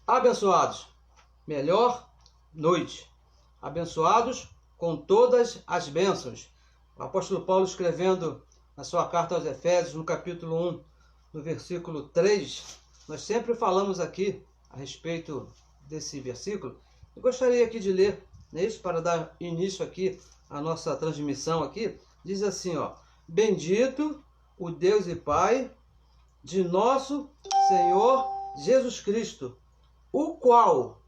Abençoados, melhor noite. Abençoados com todas as bênçãos. O apóstolo Paulo, escrevendo na sua carta aos Efésios, no capítulo 1, no versículo 3, nós sempre falamos aqui a respeito desse versículo. Eu gostaria aqui de ler, isso para dar início aqui à nossa transmissão aqui. Diz assim, bendito o Deus e Pai de nosso Senhor Jesus Cristo, o qual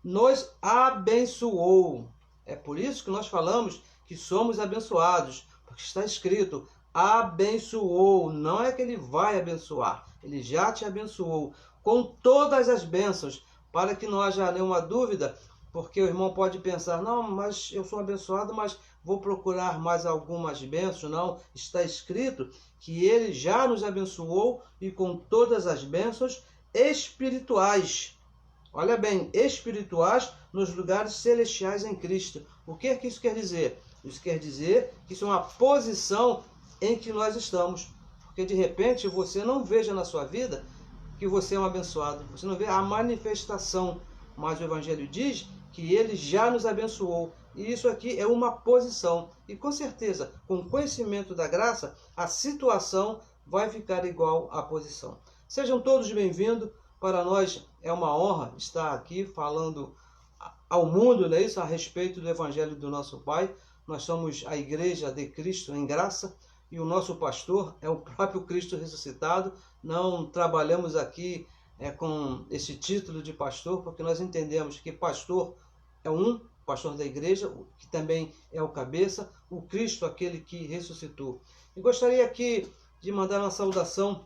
nos abençoou. É por isso que nós falamos que somos abençoados, porque está escrito, abençoou. Não é que ele vai abençoar, ele já te abençoou com todas as bênçãos, para que não haja nenhuma dúvida, porque o irmão pode pensar, não, mas eu sou abençoado, mas vou procurar mais algumas bênçãos. Não, está escrito que ele já nos abençoou e com todas as bênçãos espirituais. Olha bem, espirituais nos lugares celestiais em Cristo. O que é que isso quer dizer? Isso quer dizer que isso é uma posição em que nós estamos. Porque de repente você não veja na sua vida que você é um abençoado. Você não vê a manifestação. Mas o Evangelho diz que ele já nos abençoou. E isso aqui é uma posição. E com certeza, com o conhecimento da graça, a situação vai ficar igual à posição. Sejam todos bem-vindos. Para nós é uma honra estar aqui falando ao mundo, né, isso, a respeito do Evangelho do nosso Pai. Nós somos a Igreja de Cristo em Graça e o nosso pastor é o próprio Cristo ressuscitado. Não trabalhamos aqui com esse título de pastor, porque nós entendemos que pastor é um pastor da igreja, que também é o cabeça, o Cristo, aquele que ressuscitou. E gostaria aqui de mandar uma saudação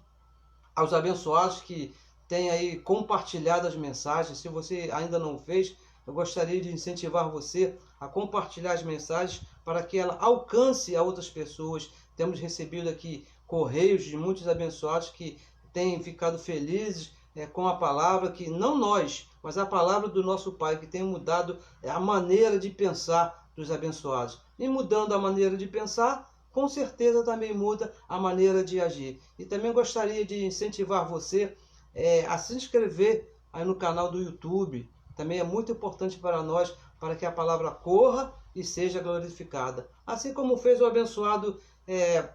aos abençoados que têm aí compartilhado as mensagens. Se você ainda não fez, eu gostaria de incentivar você a compartilhar as mensagens para que ela alcance a outras pessoas. Temos recebido aqui correios de muitos abençoados que têm ficado felizes com a palavra, que não nós, mas a palavra do nosso Pai, que tem mudado a maneira de pensar dos abençoados. E mudando a maneira de pensar, com certeza também muda a maneira de agir. E também gostaria de incentivar você a se inscrever aí no canal do YouTube. Também é muito importante para nós, para que a palavra corra e seja glorificada. Assim como fez o abençoado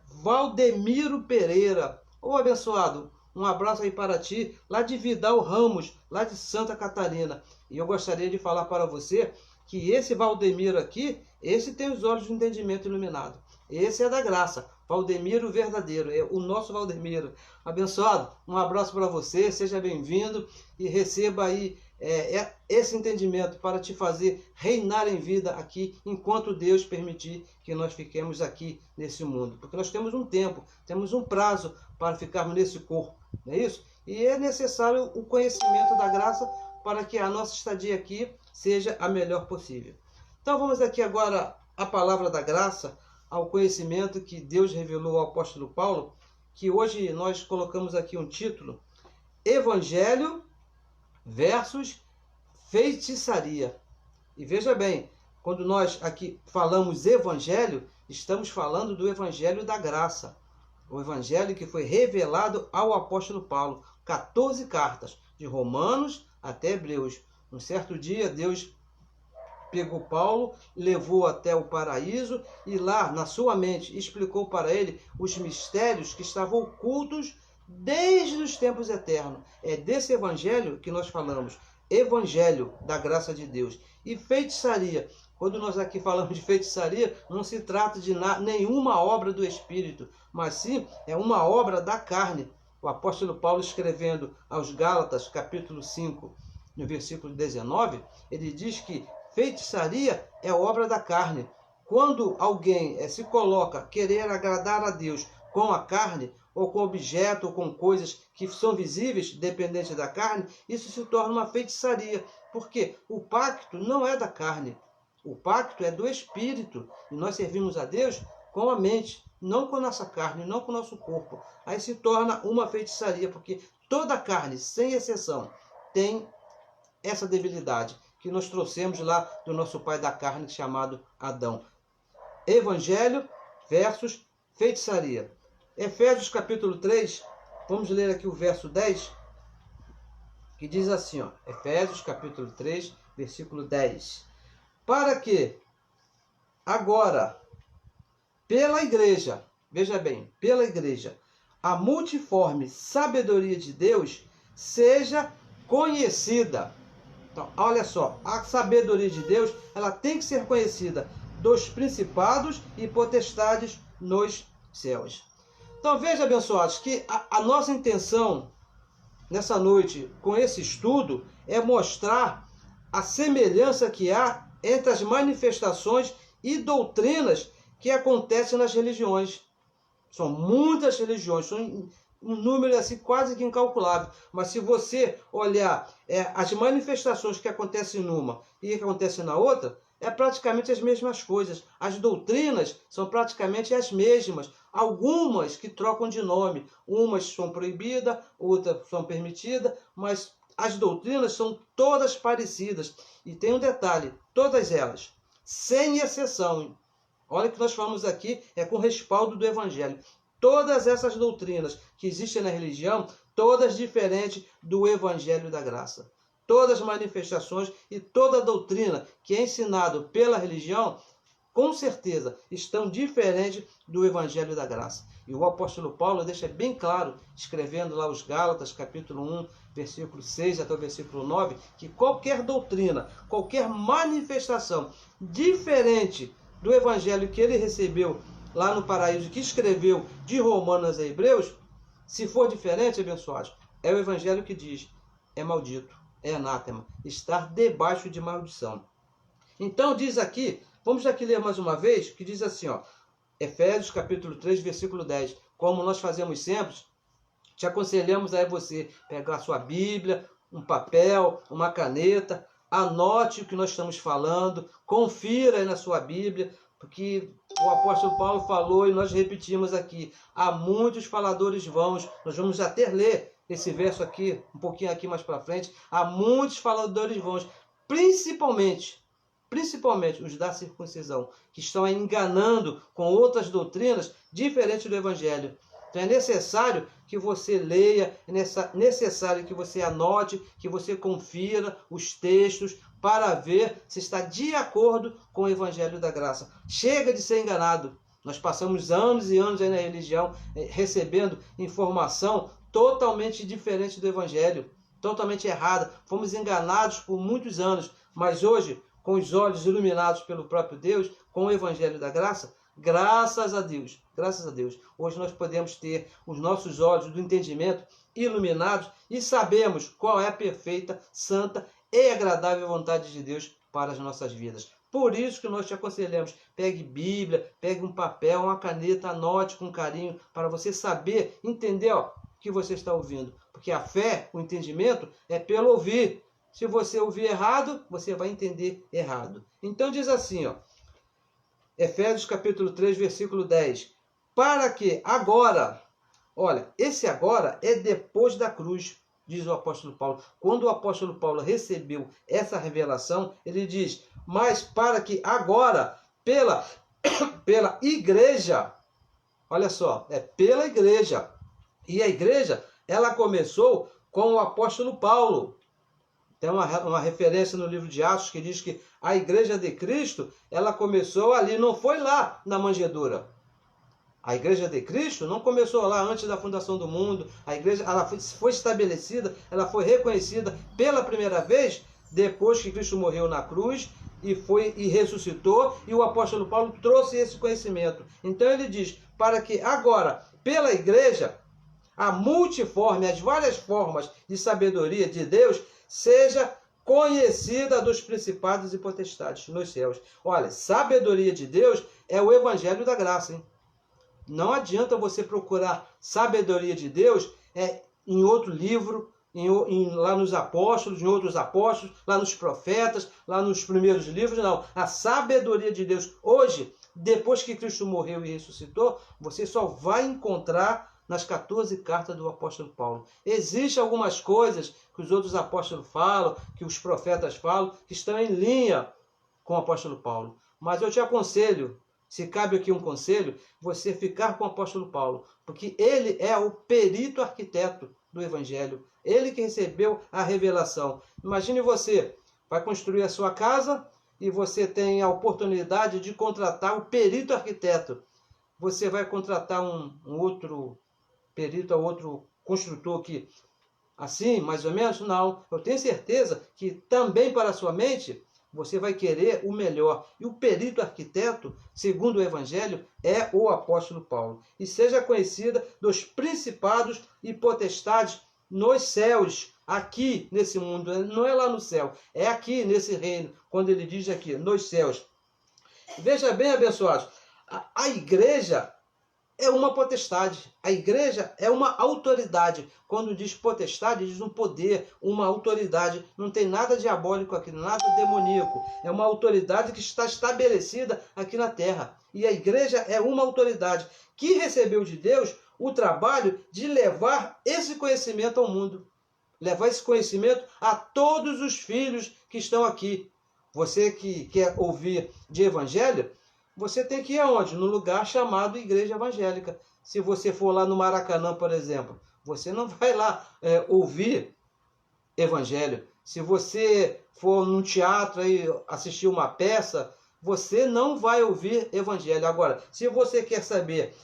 Valdemiro Pereira. Ô abençoado, um abraço aí para ti, lá de Vidal Ramos, lá de Santa Catarina. E eu gostaria de falar para você que esse Valdemiro aqui, esse tem os olhos de entendimento iluminado. Esse é da graça, Valdemiro verdadeiro, é o nosso Valdemiro. Abençoado, um abraço para você, seja bem-vindo e receba aí esse entendimento para te fazer reinar em vida aqui, enquanto Deus permitir que nós fiquemos aqui nesse mundo. Porque nós temos um tempo, temos um prazo para ficarmos nesse corpo, não é isso? E é necessário o conhecimento da graça para que a nossa estadia aqui seja a melhor possível. Então vamos aqui agora à palavra da graça, ao conhecimento que Deus revelou ao apóstolo Paulo, que hoje nós colocamos aqui um título, Evangelho versus feitiçaria. E veja bem, quando nós aqui falamos Evangelho, estamos falando do Evangelho da graça. O Evangelho que foi revelado ao apóstolo Paulo. 14 cartas, de Romanos até Hebreus. Um certo dia, Deus pegou Paulo, levou até o paraíso e lá, na sua mente, explicou para ele os mistérios que estavam ocultos desde os tempos eternos. É desse evangelho que nós falamos, evangelho da graça de Deus. E feitiçaria, quando nós aqui falamos de feitiçaria, não se trata de nenhuma obra do Espírito, mas sim é uma obra da carne. O apóstolo Paulo, escrevendo aos Gálatas, capítulo 5, no versículo 19, ele diz que feitiçaria é obra da carne. Quando alguém se coloca querer agradar a Deus com a carne, ou com objeto, ou com coisas que são visíveis, dependente da carne, isso se torna uma feitiçaria. Porque o pacto não é da carne. O pacto é do Espírito. E nós servimos a Deus com a mente, não com a nossa carne, não com o nosso corpo. Aí se torna uma feitiçaria, porque toda carne, sem exceção, tem essa debilidade que nós trouxemos lá do nosso pai da carne, chamado Adão. Evangelho versus feitiçaria. Efésios capítulo 3, vamos ler aqui o verso 10. que diz assim, ó, Efésios capítulo 3, versículo 10. Para que agora, pela igreja, veja bem, pela igreja, a multiforme sabedoria de Deus seja conhecida. Então, olha só, a sabedoria de Deus, ela tem que ser conhecida dos principados e potestades nos céus. Então, veja, abençoados, que a nossa intenção nessa noite com esse estudo é mostrar a semelhança que há entre as manifestações e doutrinas que acontecem nas religiões. São muitas religiões, são um número assim quase que incalculável. Mas se você olhar as manifestações que acontecem numa e que acontecem na outra, é praticamente as mesmas coisas. As doutrinas são praticamente as mesmas. Algumas que trocam de nome. Umas são proibidas, outras são permitidas, mas as doutrinas são todas parecidas. E tem um detalhe, todas elas, sem exceção. Olha que nós falamos aqui, é com respaldo do Evangelho. Todas essas doutrinas que existem na religião, todas diferentes do Evangelho da Graça. Todas as manifestações e toda a doutrina que é ensinado pela religião, com certeza, estão diferentes do Evangelho da Graça. E o apóstolo Paulo deixa bem claro, escrevendo lá os Gálatas, capítulo 1, versículo 6 até o versículo 9, que qualquer doutrina, qualquer manifestação diferente do Evangelho que ele recebeu lá no paraíso, que escreveu de Romanos a Hebreus, se for diferente, abençoados, é o Evangelho que diz, é maldito, é anátema, estar debaixo de maldição. Então diz aqui, vamos aqui ler mais uma vez, que diz assim, ó, Efésios capítulo 3, versículo 10, como nós fazemos sempre, te aconselhamos a você pegar a sua Bíblia, um papel, uma caneta, anote o que nós estamos falando, confira aí na sua Bíblia, porque o apóstolo Paulo falou e nós repetimos aqui, há muitos faladores vãos, nós vamos até ler esse verso aqui, um pouquinho aqui mais para frente, há muitos faladores vãos, principalmente os da circuncisão, que estão enganando com outras doutrinas diferentes do Evangelho. Então é necessário que você leia, é necessário que você anote, que você confira os textos para ver se está de acordo com o Evangelho da Graça. Chega de ser enganado. Nós passamos anos e anos aí na religião recebendo informação totalmente diferente do Evangelho, totalmente errada. Fomos enganados por muitos anos, mas hoje, com os olhos iluminados pelo próprio Deus, com o Evangelho da Graça, graças a Deus, hoje nós podemos ter os nossos olhos do entendimento iluminados e sabemos qual é a perfeita, santa e agradável vontade de Deus para as nossas vidas. Por isso que nós te aconselhamos, pegue Bíblia, pegue um papel, uma caneta, anote com carinho, para você saber, entender o que você está ouvindo. Porque a fé, o entendimento, é pelo ouvir. Se você ouvir errado, você vai entender errado. Então diz assim, ó, Efésios capítulo 3, versículo 10. Para que agora, olha, esse agora é depois da cruz, diz o apóstolo Paulo. Quando o apóstolo Paulo recebeu essa revelação, ele diz, mas para que agora, pela igreja, olha só, é pela igreja. E a igreja, ela começou com o apóstolo Paulo. Tem uma referência no livro de Atos que diz que a igreja de Cristo, ela começou ali, não foi lá na manjedoura. A igreja de Cristo não começou lá antes da fundação do mundo. A igreja ela foi estabelecida, ela foi reconhecida pela primeira vez depois que Cristo morreu na cruz e ressuscitou, e o apóstolo Paulo trouxe esse conhecimento. Então ele diz, para que agora, pela igreja, a multiforme, as várias formas de sabedoria de Deus, seja conhecida dos principados e potestades nos céus. Olha, sabedoria de Deus é o Evangelho da Graça, hein? Não adianta você procurar sabedoria de Deus em outro livro, lá nos apóstolos, em outros apóstolos, lá nos profetas, lá nos primeiros livros, não. A sabedoria de Deus hoje, depois que Cristo morreu e ressuscitou, você só vai encontrar nas 14 cartas do apóstolo Paulo. Existem algumas coisas que os outros apóstolos falam, que os profetas falam, que estão em linha com o apóstolo Paulo. Mas eu te aconselho, se cabe aqui um conselho, você ficar com o apóstolo Paulo, porque ele é o perito arquiteto do Evangelho. Ele que recebeu a revelação. Imagine você, vai construir a sua casa e você tem a oportunidade de contratar o perito arquiteto. Você vai contratar um outro perito, outro construtor que assim, mais ou menos? Não. Eu tenho certeza que também para a sua mente você vai querer o melhor. E o perito arquiteto, segundo o Evangelho, é o apóstolo Paulo. E seja conhecida dos principados e potestades nos céus, aqui nesse mundo. Não é lá no céu, é aqui nesse reino, quando ele diz aqui, nos céus. Veja bem, abençoados, a igreja é uma potestade. A igreja é uma autoridade. Quando diz potestade, diz um poder, uma autoridade. Não tem nada diabólico aqui, nada demoníaco. É uma autoridade que está estabelecida aqui na terra. E a igreja é uma autoridade que recebeu de Deus o trabalho de levar esse conhecimento ao mundo. Levar esse conhecimento a todos os filhos que estão aqui. Você que quer ouvir de evangelho, você tem que ir aonde? No lugar chamado Igreja Evangélica. Se você for lá no Maracanã, por exemplo, você não vai lá ouvir evangelho. Se você for num teatro e assistir uma peça, você não vai ouvir evangelho. Agora, se você quer saber,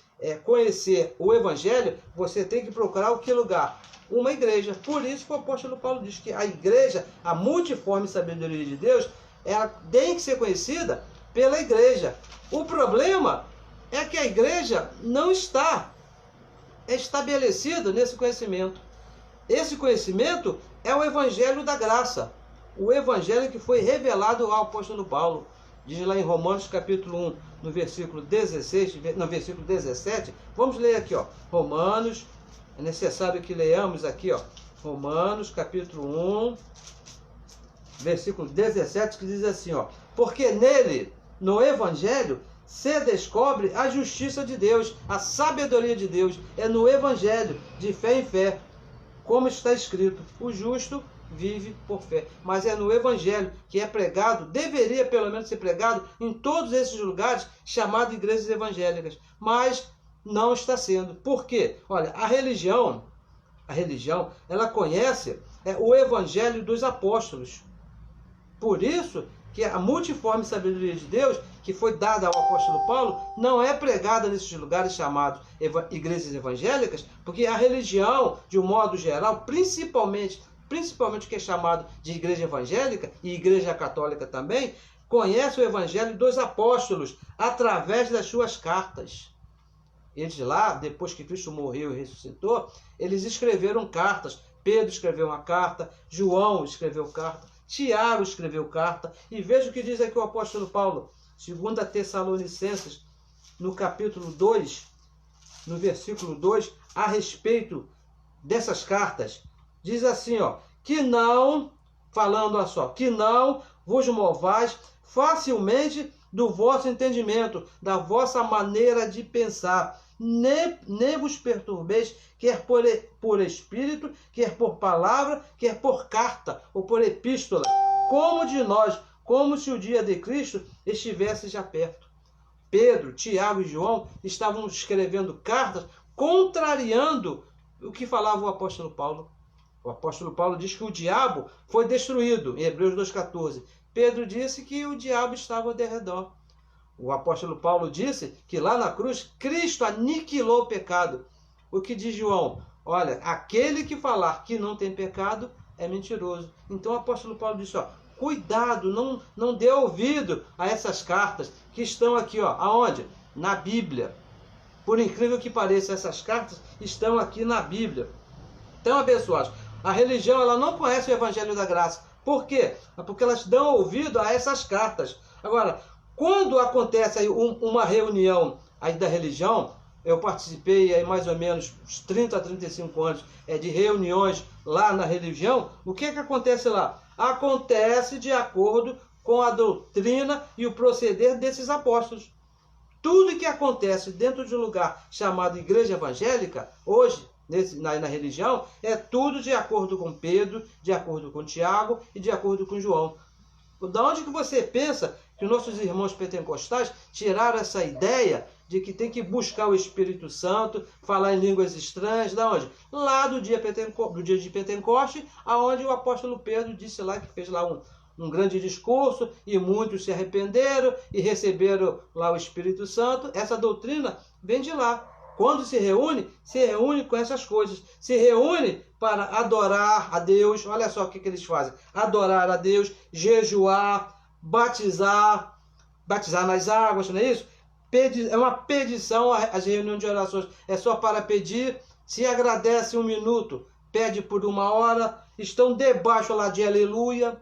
conhecer o evangelho, você tem que procurar o que lugar? Uma igreja. Por isso que o apóstolo Paulo diz que a igreja, a multiforme sabedoria de Deus, ela tem que ser conhecida pela igreja. O problema é que a igreja não está estabelecida nesse conhecimento. Esse conhecimento é o evangelho da graça. O evangelho que foi revelado ao apóstolo Paulo. Diz lá em Romanos capítulo 1, no versículo 16, no versículo 17. Vamos ler aqui, ó. Romanos, é necessário que leiamos aqui, ó. Romanos capítulo 1, versículo 17, que diz assim, ó. Porque nele, no evangelho, se descobre a justiça de Deus, a sabedoria de Deus. É no evangelho, de fé em fé. Como está escrito, o justo vive por fé. Mas é no evangelho que é pregado, deveria pelo menos ser pregado em todos esses lugares chamados igrejas evangélicas. Mas não está sendo. Por quê? Olha, a religião, ela conhece o evangelho dos apóstolos. Por isso que a multiforme sabedoria de Deus, que foi dada ao apóstolo Paulo, não é pregada nesses lugares chamados igrejas evangélicas, porque a religião, de um modo geral, principalmente o que é chamado de igreja evangélica, e igreja católica também, conhece o evangelho dos apóstolos, através das suas cartas. Eles lá, depois que Cristo morreu e ressuscitou, eles escreveram cartas. Pedro escreveu uma carta, João escreveu carta, Tiago escreveu carta, e veja o que diz aqui o apóstolo Paulo, 2 Tessalonicenses, no capítulo 2, no versículo 2, a respeito dessas cartas, diz assim, ó, que não, falando ó só, que não vos movais facilmente do vosso entendimento, da vossa maneira de pensar, nem vos perturbeis, quer por espírito, quer por palavra, quer por carta, ou por epístola, como de nós, como se o dia de Cristo estivesse já perto. Pedro, Tiago e João estavam escrevendo cartas contrariando o que falava o apóstolo Paulo. O apóstolo Paulo diz que o diabo foi destruído, em Hebreus 2,14. Pedro disse que o diabo estava ao derredor. O apóstolo Paulo disse que lá na cruz, Cristo aniquilou o pecado. O que diz João? Olha, aquele que falar que não tem pecado é mentiroso. Então o apóstolo Paulo disse, ó, cuidado, não dê ouvido a essas cartas que estão aqui, ó, aonde? Na Bíblia. Por incrível que pareça, essas cartas estão aqui na Bíblia. Então, abençoados, a religião ela não conhece o evangelho da graça. Por quê? Porque elas dão ouvido a essas cartas. Agora, quando acontece aí uma reunião aí da religião, eu participei aí mais ou menos uns 30 a 35 anos de reuniões lá na religião, o que acontece lá? Acontece de acordo com a doutrina e o proceder desses apóstolos. Tudo que acontece dentro de um lugar chamado igreja evangélica, hoje, na religião, é tudo de acordo com Pedro, de acordo com Tiago e de acordo com João. Da onde que você pensa que nossos irmãos pentecostais tiraram essa ideia de que tem que buscar o Espírito Santo, falar em línguas estranhas, da onde? Lá do dia de Pentecoste, aonde o apóstolo Pedro disse lá que fez lá um grande discurso e muitos se arrependeram e receberam lá o Espírito Santo. Essa doutrina vem de lá. Quando se reúne com essas coisas. Se reúne para adorar a Deus. Olha só o que eles fazem. Adorar a Deus, jejuar, batizar nas águas, não é isso? É uma pedição, as reuniões de orações é só para pedir. Se agradece 1 minuto, pede por 1 hora. Estão debaixo lá de aleluia.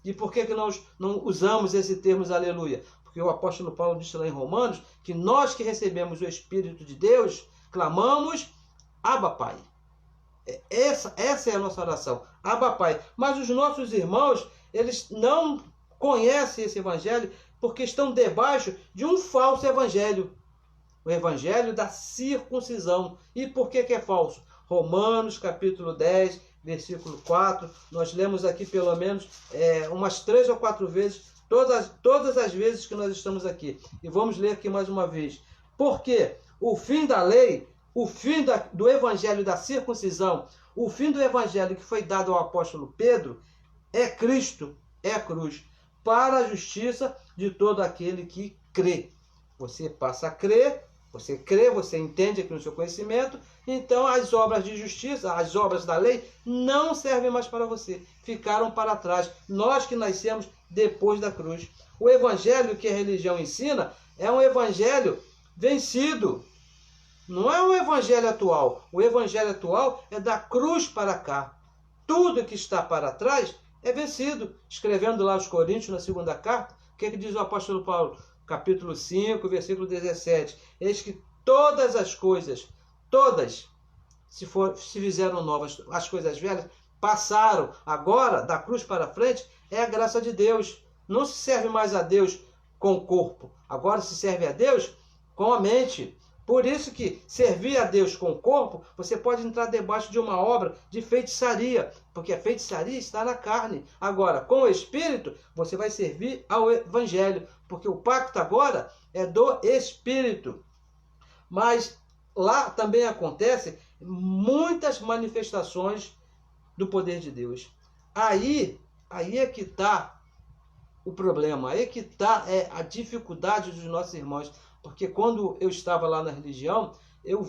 E por que nós não usamos esse termo aleluia? Porque o apóstolo Paulo disse lá em Romanos que nós que recebemos o Espírito de Deus, clamamos, Abba Pai. Essa é a nossa oração, Abba Pai. Mas os nossos irmãos, eles não conhecem esse evangelho porque estão debaixo de um falso evangelho. O evangelho da circuncisão. E por que é falso? Romanos capítulo 10, versículo 4. Nós lemos aqui pelo menos umas 3 ou 4 vezes, todas as vezes que nós estamos aqui. E vamos ler aqui mais uma vez. Porque o fim da lei, o fim do evangelho da circuncisão, o fim do evangelho que foi dado ao apóstolo Pedro, é Cristo, é a cruz, para a justiça de todo aquele que crê. Você passa a crer, você crê, você entende aqui no seu conhecimento, então as obras de justiça, as obras da lei, não servem mais para você. Ficaram para trás. Nós que nascemos depois da cruz. O evangelho que a religião ensina é um evangelho vencido. Não é um evangelho atual. O evangelho atual é da cruz para cá. Tudo que está para trás é vencido. Escrevendo lá aos Coríntios, na segunda carta, o que diz o apóstolo Paulo? Capítulo 5, versículo 17. Eis que todas as coisas, todas, se fizeram novas, as coisas velhas, passaram. Agora, da cruz para frente, é a graça de Deus. Não se serve mais a Deus com o corpo. Agora se serve a Deus com a mente. Por isso que servir a Deus com o corpo, você pode entrar debaixo de uma obra de feitiçaria, porque a feitiçaria está na carne. Agora, com o Espírito, você vai servir ao Evangelho, porque o pacto agora é do Espírito. Mas lá também acontecem muitas manifestações do poder de Deus. Aí é que está o problema, aí é que está a dificuldade dos nossos irmãos. Porque quando eu estava lá na religião, eu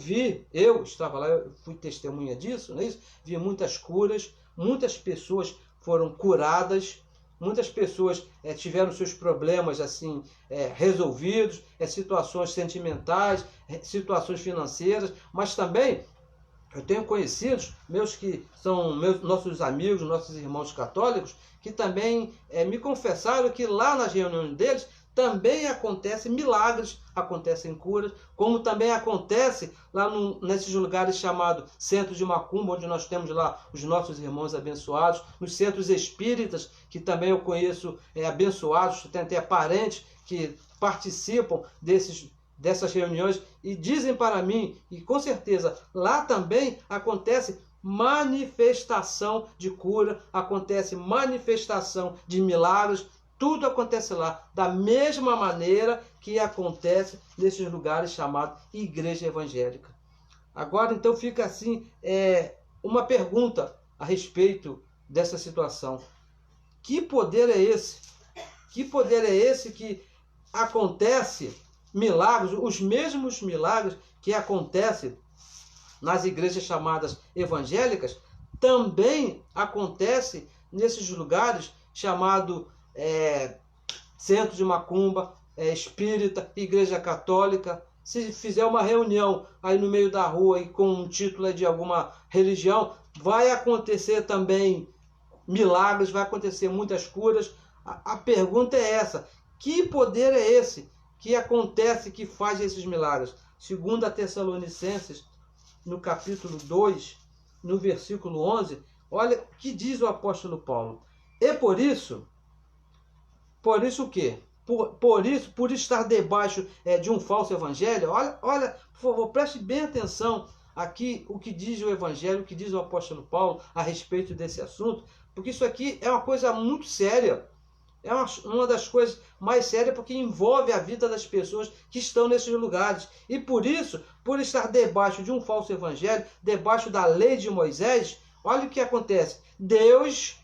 estava lá, eu fui testemunha disso, não é isso? Vi muitas curas, muitas pessoas foram curadas, muitas pessoas tiveram seus problemas assim resolvidos, situações sentimentais, situações financeiras, mas também eu tenho conhecidos meus que são nossos amigos, nossos irmãos católicos, que também me confessaram que lá nas reuniões deles também acontecem milagres, acontecem curas, como também acontece lá nesses lugares chamados centros de macumba, onde nós temos lá os nossos irmãos abençoados, nos centros espíritas, que também eu conheço abençoados, tem até parentes que participam dessas reuniões e dizem para mim, e com certeza lá também acontece manifestação de cura, acontece manifestação de milagres. Tudo acontece lá, da mesma maneira que acontece nesses lugares chamados igreja evangélica. Agora, então, fica assim, uma pergunta a respeito dessa situação. Que poder é esse? Que poder é esse que acontece milagres, os mesmos milagres que acontecem nas igrejas chamadas evangélicas, também acontece nesses lugares chamados centro de macumba, espírita, igreja católica. Se fizer uma reunião aí no meio da rua e com um título de alguma religião, vai acontecer também milagres, vai acontecer muitas curas. A pergunta é essa: que poder é esse que acontece, que faz esses milagres? 2 Tessalonicenses, no capítulo 2, no versículo 11, olha o que diz o apóstolo Paulo. E por isso o quê? Por estar debaixo de um falso evangelho, olha, por favor, preste bem atenção aqui o que diz o evangelho, o que diz o apóstolo Paulo a respeito desse assunto, porque isso aqui é uma coisa muito séria. É uma das coisas mais sérias, porque envolve a vida das pessoas que estão nesses lugares. E por isso, por estar debaixo de um falso evangelho, debaixo da lei de Moisés, olha o que acontece. Deus,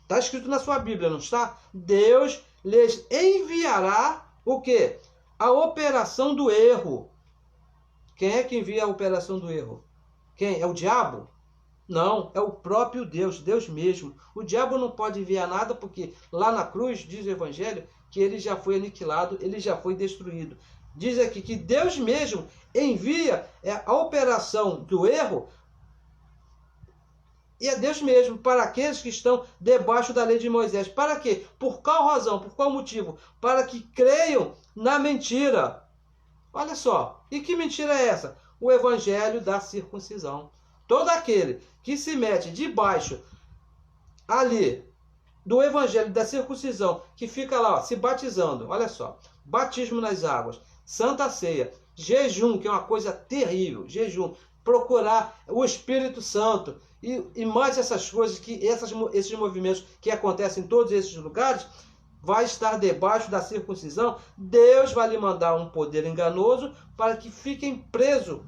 está escrito na sua Bíblia, não está? Deus lhes enviará o quê? A operação do erro. Quem é que envia a operação do erro? Quem? É o diabo? Não, é o próprio Deus, Deus mesmo. O diabo não pode enviar nada porque lá na cruz, diz o Evangelho, que ele já foi aniquilado, ele já foi destruído. Diz aqui que Deus mesmo envia a operação do erro, e é Deus mesmo, para aqueles que estão debaixo da lei de Moisés. Para quê? Por qual razão? Por qual motivo? Para que creiam na mentira. Olha só, e que mentira é essa? O evangelho da circuncisão. Todo aquele que se mete debaixo ali do evangelho da circuncisão, que fica lá ó, se batizando, olha só, batismo nas águas, santa ceia, jejum, que é uma coisa terrível, jejum, procurar o Espírito Santo e mais essas coisas, esses movimentos que acontecem em todos esses lugares, vai estar debaixo da circuncisão, Deus vai lhe mandar um poder enganoso para que fiquem presos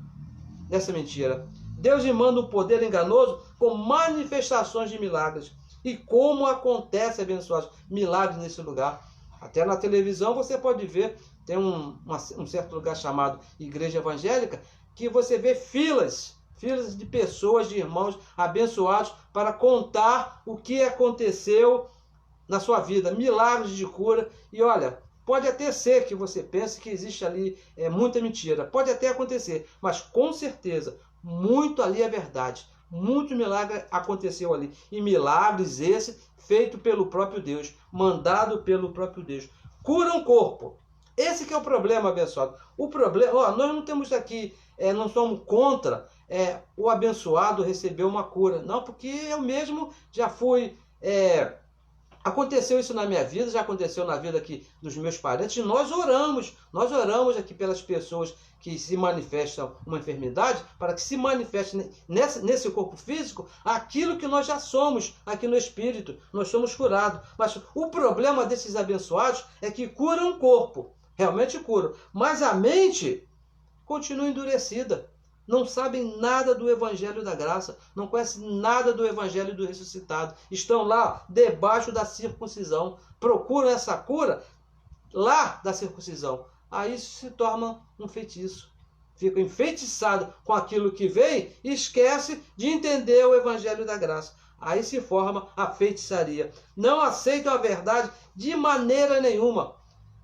nessa mentira. Deus lhe manda um poder enganoso com manifestações de milagres. E como acontece, abençoados, milagres nesse lugar. Até na televisão você pode ver, tem um certo lugar chamado Igreja Evangélica, que você vê filas de pessoas, de irmãos abençoados para contar o que aconteceu na sua vida, milagres de cura. E olha, pode até ser que você pense que existe ali muita mentira, pode até acontecer, mas com certeza, muito ali é verdade, muito milagre aconteceu ali, e milagres esse feito pelo próprio Deus, mandado pelo próprio Deus, cura um corpo. Esse que é o problema, abençoado. O problema, nós não temos aqui, não somos contra o abençoado receber uma cura, não, porque eu mesmo já fui... Aconteceu isso na minha vida, já aconteceu na vida aqui dos meus parentes, e nós oramos aqui pelas pessoas que se manifestam uma enfermidade, para que se manifeste nesse corpo físico aquilo que nós já somos aqui no espírito, nós somos curados. Mas o problema desses abençoados é que curam o corpo, realmente curam, mas a mente continua endurecida. Não sabem nada do Evangelho da Graça, não conhecem nada do Evangelho do ressuscitado. Estão lá debaixo da circuncisão, procuram essa cura lá da circuncisão. Aí isso se torna um feitiço. Fica enfeitiçado com aquilo que vem e esquece de entender o Evangelho da Graça. Aí se forma a feitiçaria. Não aceitam a verdade de maneira nenhuma.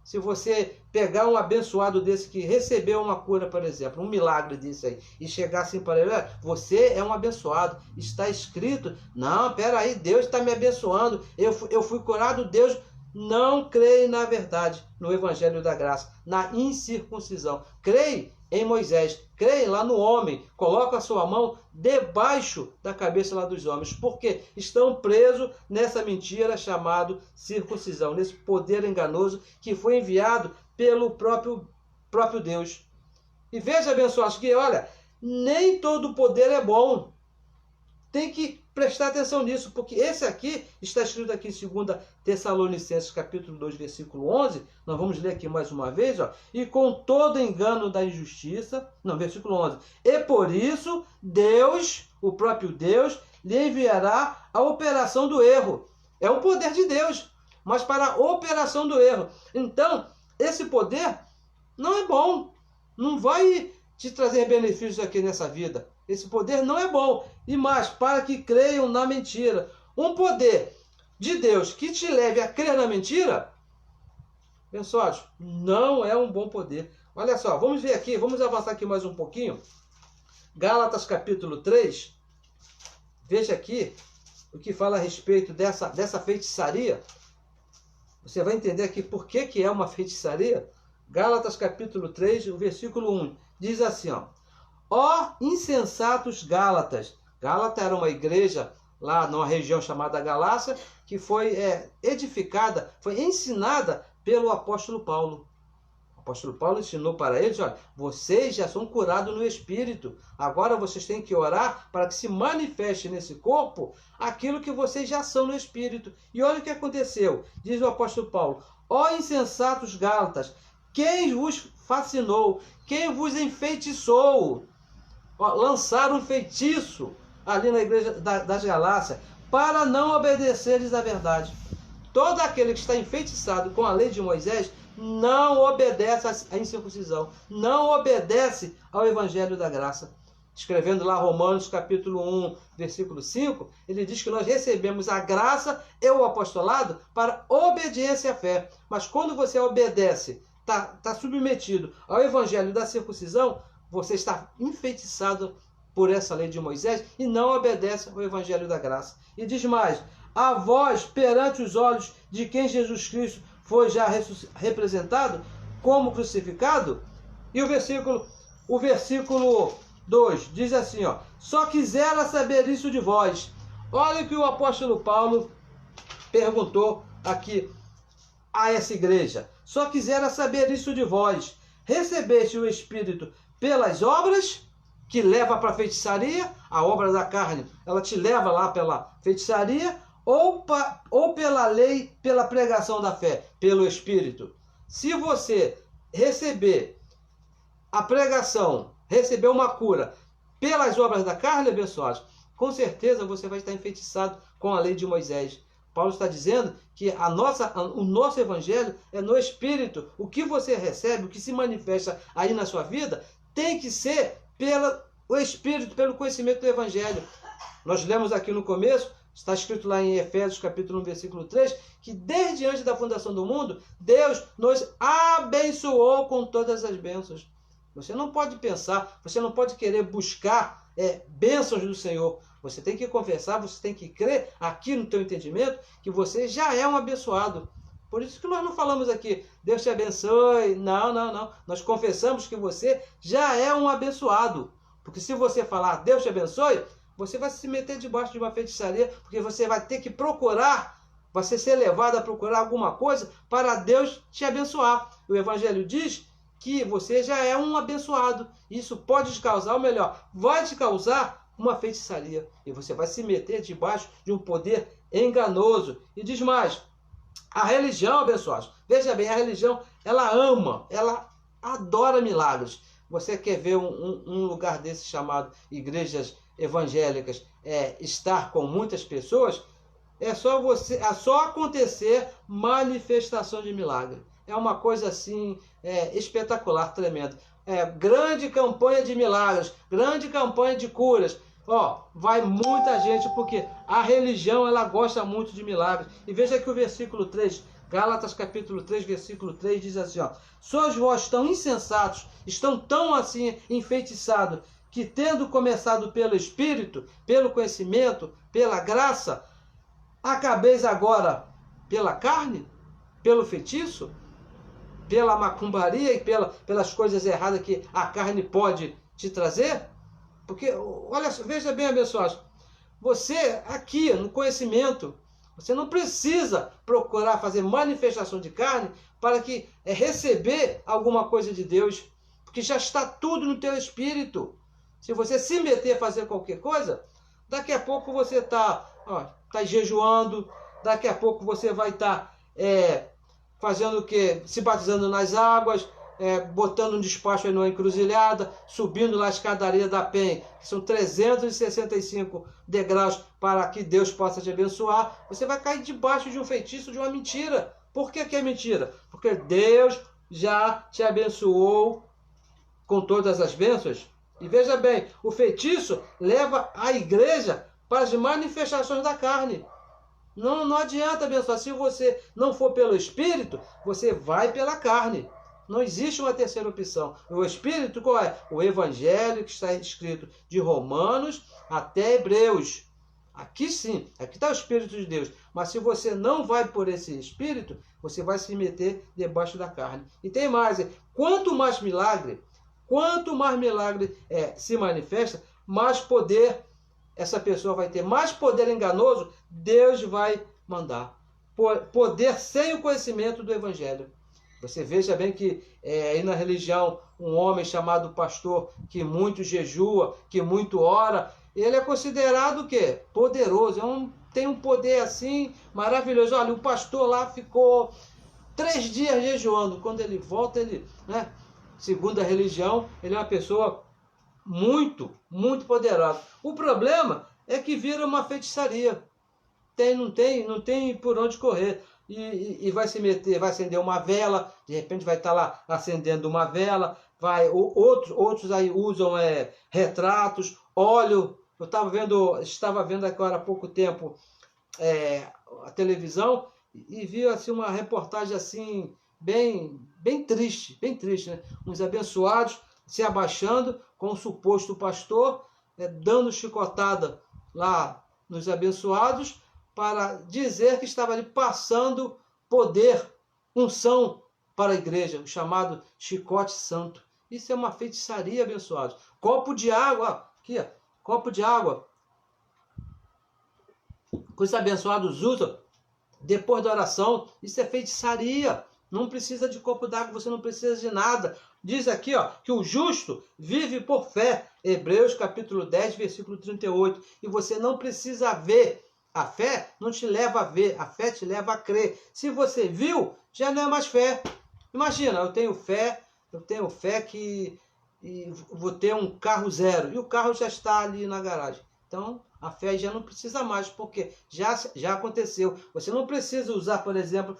Se você pegar um abençoado desse que recebeu uma cura, por exemplo, um milagre desse aí, e chegar assim para ele, você é um abençoado, está escrito, não, peraí, Deus está me abençoando, eu fui curado, Deus não crê na verdade, no Evangelho da Graça, na incircuncisão, crê em Moisés, crê lá no homem, coloca a sua mão debaixo da cabeça lá dos homens, porque estão presos nessa mentira chamada circuncisão, nesse poder enganoso que foi enviado pelo próprio Deus. E veja, abençoados, que olha, nem todo poder é bom. Tem que prestar atenção nisso, porque esse aqui está escrito aqui em 2 Tessalonicenses, capítulo 2, versículo 11. Nós vamos ler aqui mais uma vez, e com todo engano da injustiça, versículo 11. E por isso, Deus, o próprio Deus, lhe enviará a operação do erro. É o poder de Deus, mas para a operação do erro. Então, esse poder não é bom, não vai te trazer benefícios aqui nessa vida. Esse poder não é bom. E mais, para que creiam na mentira. Um poder de Deus que te leve a crer na mentira, abençoados, não é um bom poder. Olha só, vamos ver aqui, vamos avançar aqui mais um pouquinho. Gálatas capítulo 3. Veja aqui o que fala a respeito dessa feitiçaria. Você vai entender aqui por que é uma feitiçaria. Gálatas capítulo 3, o versículo 1. Diz assim, ó insensatos Gálatas. Gálata era uma igreja lá numa região chamada Galácia, que foi edificada, foi ensinada pelo apóstolo Paulo. O apóstolo Paulo ensinou para eles, olha, vocês já são curados no Espírito. Agora vocês têm que orar para que se manifeste nesse corpo aquilo que vocês já são no Espírito. E olha o que aconteceu. Diz o apóstolo Paulo, ó insensatos Gálatas, quem vos fascinou? Quem vos enfeitiçou? Ó, lançaram um feitiço ali na igreja das Galácias para não obedeceres à verdade. Todo aquele que está enfeitiçado com a lei de Moisés não obedece à incircuncisão, não obedece ao evangelho da graça. Escrevendo lá Romanos capítulo 1, versículo 5, ele diz que nós recebemos a graça e o apostolado para obediência à fé. Mas quando você obedece, está submetido ao evangelho da circuncisão, você está enfeitiçado por essa lei de Moisés e não obedece ao evangelho da graça. E diz mais, a vós, perante os olhos de quem Jesus Cristo foi já representado como crucificado. E o versículo 2 diz assim, ó, só quisera saber isso de vós. Olha o que o apóstolo Paulo perguntou aqui a essa igreja. Só quisera saber isso de vós. Recebeste o Espírito pelas obras, que leva para a feitiçaria, a obra da carne, ela te leva lá pela feitiçaria, ou pela lei, pela pregação da fé, pelo Espírito. Se você receber a pregação, receber uma cura pelas obras da carne, abençoados, com certeza você vai estar enfeitiçado com a lei de Moisés. Paulo está dizendo que o nosso evangelho é no Espírito. O que você recebe, o que se manifesta aí na sua vida, tem que ser pelo Espírito, pelo conhecimento do evangelho. Nós lemos aqui no começo, está escrito lá em Efésios capítulo 1, versículo 3, que desde antes da fundação do mundo, Deus nos abençoou com todas as bênçãos. Você não pode pensar, você não pode querer buscar bênçãos do Senhor. Você tem que confessar, você tem que crer aqui no teu entendimento que você já é um abençoado. Por isso que nós não falamos aqui, Deus te abençoe. Não, não, não. Nós confessamos que você já é um abençoado. Porque se você falar Deus te abençoe, você vai se meter debaixo de uma feitiçaria, porque você vai ter que procurar, vai ser levado a procurar alguma coisa para Deus te abençoar. O Evangelho diz que você já é um abençoado. Isso pode te causar, ou melhor, vai te causar uma feitiçaria. E você vai se meter debaixo de um poder enganoso. E diz mais, a religião, abençoados, veja bem, a religião, ela ama, ela adora milagres. Você quer ver um lugar desse chamado igrejas evangélicas estar com muitas pessoas? É só acontecer manifestação de milagre. É uma coisa assim espetacular, tremenda. Grande campanha de milagres, grande campanha de curas. Vai muita gente, porque a religião ela gosta muito de milagres. E veja aqui o versículo 3, Gálatas capítulo 3, versículo 3, diz assim, sois vós tão insensatos, estão tão assim enfeitiçados, que tendo começado pelo Espírito, pelo conhecimento, pela graça, acabeis agora pela carne, pelo feitiço, pela macumbaria e pelas coisas erradas que a carne pode te trazer? Porque, olha, veja bem, abençoados, você aqui no conhecimento, você não precisa procurar fazer manifestação de carne para que receber alguma coisa de Deus, porque já está tudo no teu espírito. Se você se meter a fazer qualquer coisa, daqui a pouco você está jejuando, daqui a pouco você vai estar fazendo o quê? Se batizando nas águas, botando um despacho aí numa encruzilhada, subindo lá a escadaria da PEN, que são 365 degraus para que Deus possa te abençoar. Você vai cair debaixo de um feitiço, de uma mentira. Por que é mentira? Porque Deus já te abençoou com todas as bênçãos. E veja bem, o feitiço leva a igreja para as manifestações da carne. Não adianta abençoar. Se você não for pelo Espírito, você vai pela carne. Não existe uma terceira opção. O Espírito qual é? O Evangelho que está escrito de Romanos até Hebreus. Aqui sim, aqui está o Espírito de Deus. Mas se você não vai por esse Espírito, você vai se meter debaixo da carne. E tem mais, quanto mais milagre se manifesta, mais poder essa pessoa vai ter, mais poder enganoso Deus vai mandar. Poder sem o conhecimento do Evangelho. Você veja bem que aí na religião, um homem chamado pastor, que muito jejua, que muito ora, ele é considerado o quê? Poderoso. Tem um poder assim maravilhoso. Olha, o pastor lá ficou 3 dias jejuando. Quando ele volta, ele, né, segundo a religião, ele é uma pessoa muito, muito poderosa. O problema é que vira uma feitiçaria. Não tem por onde correr. E vai se meter, vai acender uma vela, de repente vai estar lá acendendo uma vela, outros aí usam retratos, óleo. Eu estava vendo agora há pouco tempo a televisão e vi assim, uma reportagem assim bem triste, né? Uns abençoados se abaixando com o suposto pastor, dando chicotada lá nos abençoados, para dizer que estava ali passando poder, unção para a igreja, o chamado chicote santo. Isso é uma feitiçaria, abençoados. Copo de água, aqui, ó, copo de água, que os abençoados usam depois da oração, isso é feitiçaria. Não precisa de copo d'água, você não precisa de nada. Diz aqui, ó, que o justo vive por fé. Hebreus capítulo 10, versículo 38. E você não precisa ver. A fé não te leva a ver, a fé te leva a crer. Se você viu, já não é mais fé. Imagina, eu tenho fé que vou ter um carro zero. E o carro já está ali na garagem. Então, a fé já não precisa mais, porque já aconteceu. Você não precisa usar, por exemplo,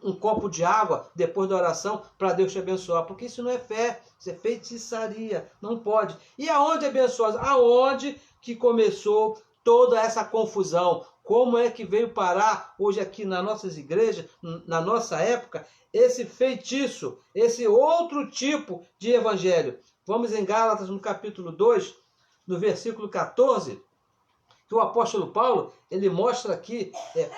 um copo de água depois da oração para Deus te abençoar, porque isso não é fé, isso é feitiçaria, não pode. E aonde abençoar? Aonde que começou toda essa confusão? Como é que veio parar hoje aqui nas nossas igrejas, na nossa época, esse feitiço, esse outro tipo de evangelho? Vamos em Gálatas, no capítulo 2, no versículo 14, que o apóstolo Paulo, ele mostra aqui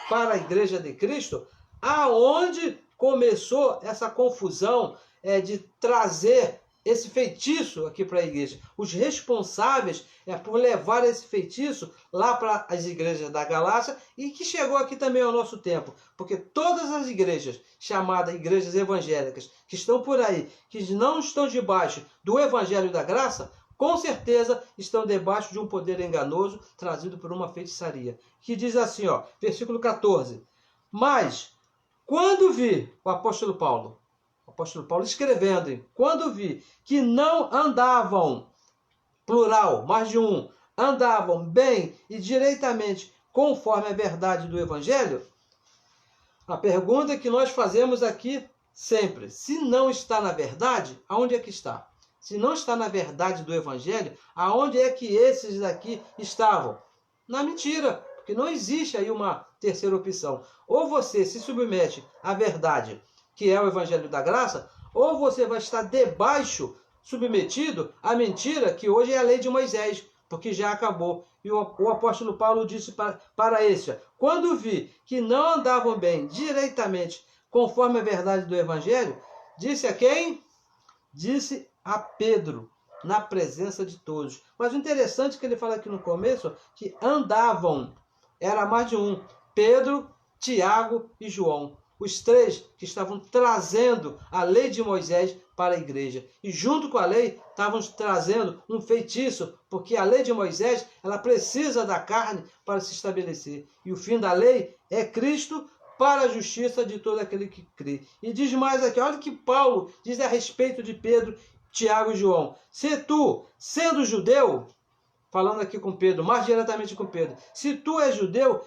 para a igreja de Cristo, aonde começou essa confusão de trazer esse feitiço aqui para a igreja. Os responsáveis por levar esse feitiço lá para as igrejas da Galácia e que chegou aqui também ao nosso tempo. Porque todas as igrejas, chamadas igrejas evangélicas, que estão por aí, que não estão debaixo do evangelho da graça, com certeza estão debaixo de um poder enganoso trazido por uma feitiçaria. Que diz assim, ó, versículo 14. Mas, quando vi, o apóstolo Paulo escrevendo, hein? Quando vi que não andavam, plural, mais de um, andavam bem e direitamente conforme a verdade do evangelho, a pergunta que nós fazemos aqui sempre, se não está na verdade, aonde é que está? Se não está na verdade do evangelho, aonde é que esses daqui estavam? Na mentira, porque não existe aí uma terceira opção. Ou você se submete à verdade, que é o evangelho da graça, ou você vai estar debaixo, submetido à mentira, que hoje é a lei de Moisés, porque já acabou. E o apóstolo Paulo disse para esse, quando vi que não andavam bem direitamente, conforme a verdade do evangelho, disse a quem? Disse a Pedro, na presença de todos. Mas o interessante é que ele fala aqui no começo, que andavam, era mais de um, Pedro, Tiago e João. Os três que estavam trazendo a lei de Moisés para a igreja. E junto com a lei, estavam trazendo um feitiço, porque a lei de Moisés, ela precisa da carne para se estabelecer. E o fim da lei é Cristo para a justiça de todo aquele que crê. E diz mais aqui, olha o que Paulo diz a respeito de Pedro, Tiago e João. Se tu, sendo judeu, falando aqui com Pedro, mais diretamente com Pedro, se tu és judeu,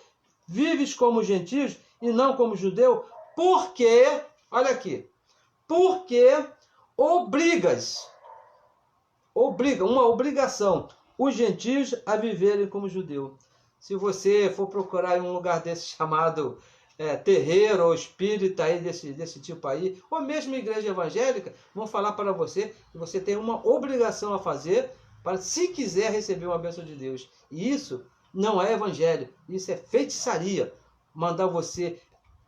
vives como gentios e não como judeu, porque, olha aqui, porque uma obrigação, os gentios a viverem como judeu. Se você for procurar em um lugar desse chamado terreiro ou espírita aí desse tipo aí, ou mesmo igreja evangélica, vão falar para você que você tem uma obrigação a fazer para, se quiser receber uma bênção de Deus. E isso não é evangelho, isso é feitiçaria. Mandar você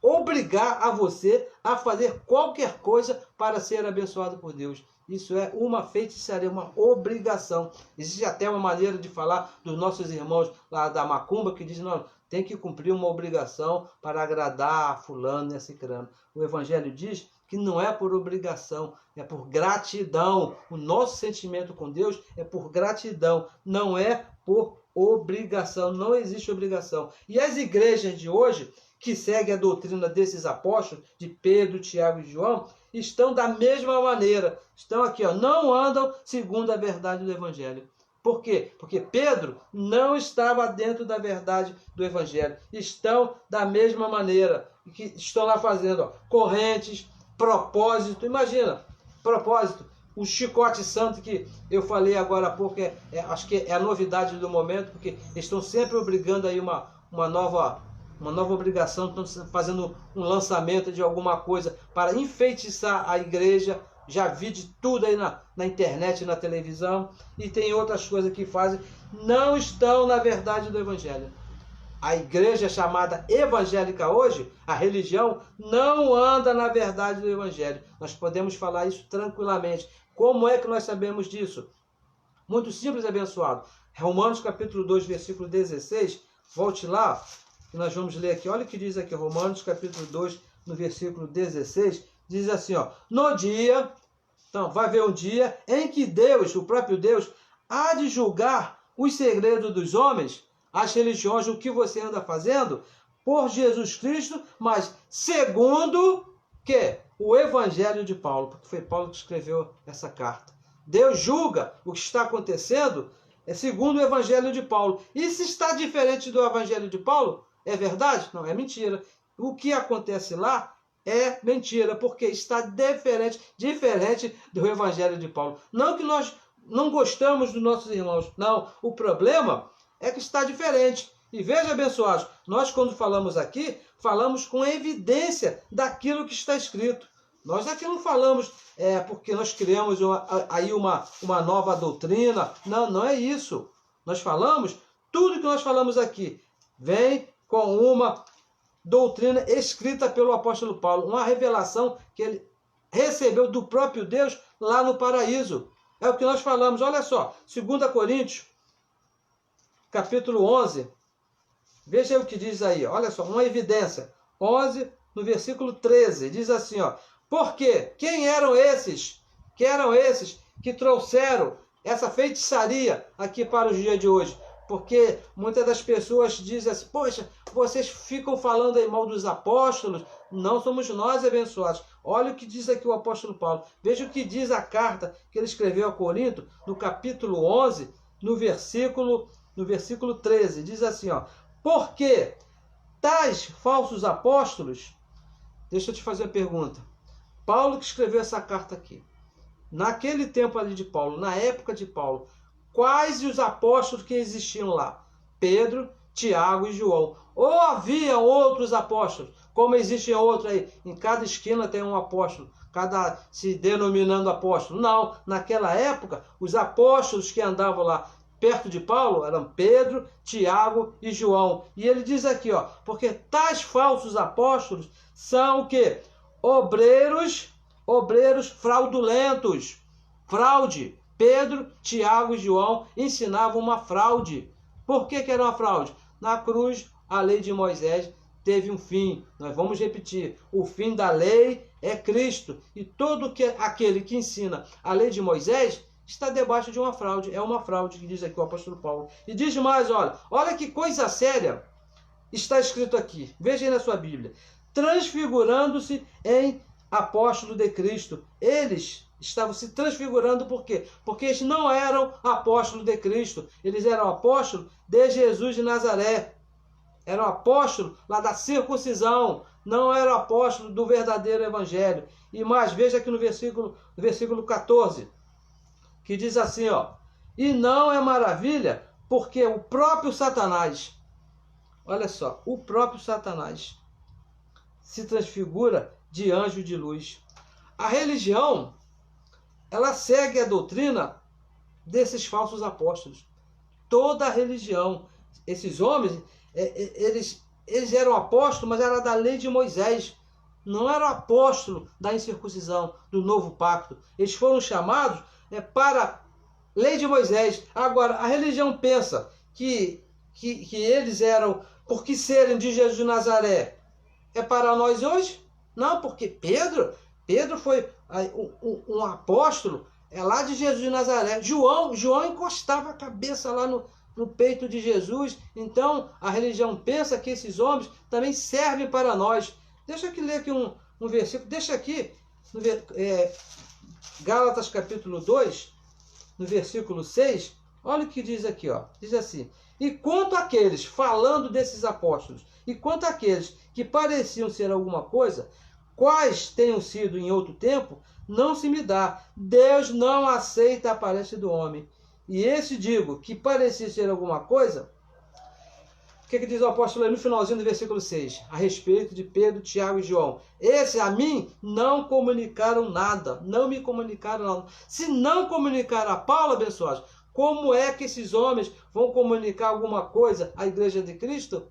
obrigar a você a fazer qualquer coisa para ser abençoado por Deus. Isso é uma feitiçaria, uma obrigação. Existe até uma maneira de falar dos nossos irmãos lá da macumba que diz, não, tem que cumprir uma obrigação para agradar a fulano e a cicrano. O Evangelho diz que não é por obrigação, é por gratidão. O nosso sentimento com Deus é por gratidão, não é por obrigação. Não existe obrigação. E as igrejas de hoje, que seguem a doutrina desses apóstolos, de Pedro, Tiago e João, estão da mesma maneira. Estão aqui, ó, não andam segundo a verdade do Evangelho. Por quê? Porque Pedro não estava dentro da verdade do Evangelho. Estão da mesma maneira. Que estão lá fazendo, ó, correntes, propósito. Imagina, propósito. O chicote santo que eu falei agora há pouco, acho que é a novidade do momento, porque eles estão sempre obrigando aí uma nova obrigação, estão fazendo um lançamento de alguma coisa para enfeitiçar a igreja. Já vi de tudo aí na internet, na televisão, e tem outras coisas que fazem, não estão na verdade do Evangelho. A igreja chamada evangélica hoje, a religião, não anda na verdade do Evangelho. Nós podemos falar isso tranquilamente. Como é que nós sabemos disso? Muito simples, abençoado. Romanos capítulo 2, versículo 16, volte lá, e nós vamos ler aqui. Olha o que diz aqui, Romanos capítulo 2, no versículo 16, diz assim, ó, no dia, então vai haver um dia em que Deus, o próprio Deus, há de julgar os segredos dos homens, as religiões, o que você anda fazendo, por Jesus Cristo, mas segundo que o Evangelho de Paulo, porque foi Paulo que escreveu essa carta. Deus julga o que está acontecendo segundo o Evangelho de Paulo. E se está diferente do Evangelho de Paulo, é verdade? Não, é mentira. O que acontece lá é mentira, porque está diferente do Evangelho de Paulo. Não que nós não gostamos dos nossos irmãos, não. O problema é que está diferente. E veja, abençoados, nós quando falamos aqui, falamos com evidência daquilo que está escrito. Nós aqui não falamos porque nós criamos uma nova doutrina. Não, não é isso. Nós falamos, tudo que nós falamos aqui vem com uma doutrina escrita pelo apóstolo Paulo, uma revelação que ele recebeu do próprio Deus lá no paraíso. É o que nós falamos. Olha só, 2 Coríntios, capítulo 11, veja aí o que diz aí. Olha só, uma evidência. 11, no versículo 13, diz assim, ó, porque quem eram esses? Quem eram esses que trouxeram essa feitiçaria aqui para os dias de hoje? Porque muitas das pessoas dizem assim, poxa, vocês ficam falando aí mal dos apóstolos. Não somos nós abençoados. Olha o que diz aqui o apóstolo Paulo. Veja o que diz a carta que ele escreveu a Corinto, no capítulo 11, no versículo 13. Diz assim, ó, porque tais falsos apóstolos, deixa eu te fazer a pergunta. Paulo que escreveu essa carta aqui, naquele tempo ali de Paulo, na época de Paulo, quais os apóstolos que existiam lá? Pedro, Tiago e João. Ou havia outros apóstolos, como existem outros aí. Em cada esquina tem um apóstolo, cada se denominando apóstolo. Não, naquela época, os apóstolos que andavam lá perto de Paulo eram Pedro, Tiago e João. E ele diz aqui, ó, porque tais falsos apóstolos são o quê? Obreiros fraudulentos. Fraude. Pedro, Tiago e João ensinavam uma fraude. Por que era uma fraude? Na cruz, a lei de Moisés teve um fim. Nós vamos repetir. O fim da lei é Cristo. E todo aquele que ensina a lei de Moisés está debaixo de uma fraude. É uma fraude, que diz aqui o apóstolo Paulo. E diz mais, olha que coisa séria está escrito aqui. Veja aí na sua Bíblia. Transfigurando-se em apóstolo de Cristo. Eles estavam se transfigurando por quê? Porque eles não eram apóstolos de Cristo. Eles eram apóstolos de Jesus de Nazaré. Eram apóstolos lá da circuncisão. Não eram apóstolos do verdadeiro evangelho. E mais, veja aqui no versículo 14, que diz assim, ó, e não é maravilha, porque o próprio Satanás, olha só, o próprio Satanás se transfigura de anjo de luz. A religião, ela segue a doutrina desses falsos apóstolos. Toda a religião, esses homens, eles eles eram apóstolos, mas era da lei de Moisés. Não era apóstolo da incircuncisão, do novo pacto. Eles foram chamados para a lei de Moisés. Agora, a religião pensa que eles eram, porque serem de Jesus de Nazaré, é para nós hoje? Não, porque Pedro foi um apóstolo, lá de Jesus de Nazaré. João encostava a cabeça lá no peito de Jesus. Então, a religião pensa que esses homens também servem para nós. Deixa aqui ler aqui um versículo. Deixa aqui, Gálatas capítulo 2, no versículo 6. Olha o que diz aqui, ó. Diz assim: e quanto àqueles, falando desses apóstolos, e quanto àqueles que pareciam ser alguma coisa, quais tenham sido em outro tempo, não se me dá. Deus não aceita a aparência do homem. E esse digo, que parecia ser alguma coisa, o que diz o apóstolo aí no finalzinho do versículo 6? A respeito de Pedro, Tiago e João. Esses a mim não comunicaram nada. Não me comunicaram nada. Se não comunicaram a Paulo, abençoados, como é que esses homens vão comunicar alguma coisa à igreja de Cristo?